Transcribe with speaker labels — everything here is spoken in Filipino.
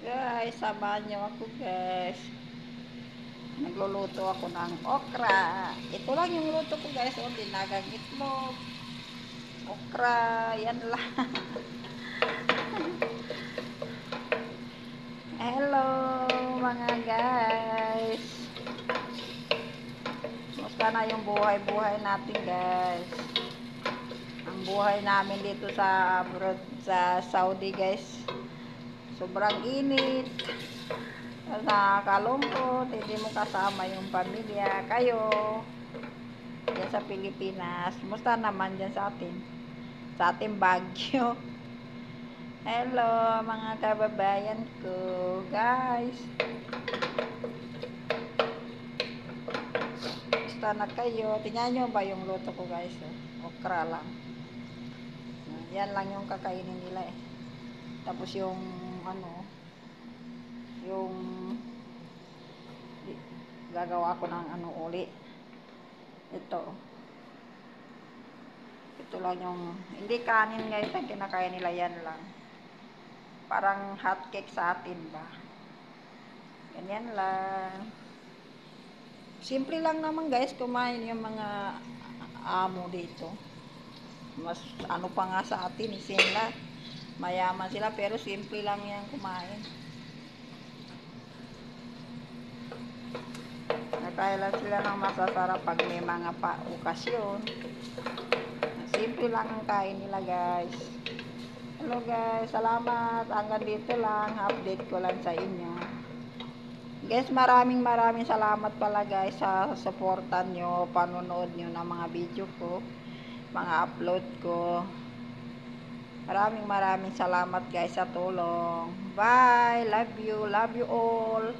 Speaker 1: Guys, samahan niyo ako guys. Nagluluto ako ng okra. Ito lang yung luto ko guys. O, dinagang itlog. Okra. Yan lang. Hello mga guys. Musta na yung buhay-buhay natin guys. Ang buhay namin dito sa abroad, sa Saudi guys. Sobrang init. Nakakalungkot, hindi mo kasama yung pamilya. Kayo, dyan sa Pilipinas, musta naman dyan sa atin? Sa ating Baguio. Hello, mga kababayan ko. Guys, musta na kayo? Tingnan nyo ba yung luto ko guys? Okra lang. Yan lang yung kakainin nila eh. Tapos yung ano, yung gagawa ko ng ano uli. Ito lang yung, hindi kanin guys, ang kinakain nila yan lang. Parang hot cake sa atin ba. Ganyan lang. Simple lang naman guys, kumain yung mga amo dito. Mas ano pa nga sa atin, sila. Mayaman sila pero simple lang yan kumain. Nakailan sila ng masasarap pag may mga okasyon. Simple lang ang kain nila guys. Hello guys, salamat. Hanggang dito lang, update ko lang sa inyo. Guys, maraming salamat pala guys sa supportan nyo, panonood nyo ng mga video ko, mga upload ko. Maraming salamat guys sa tulong. Bye, love you all.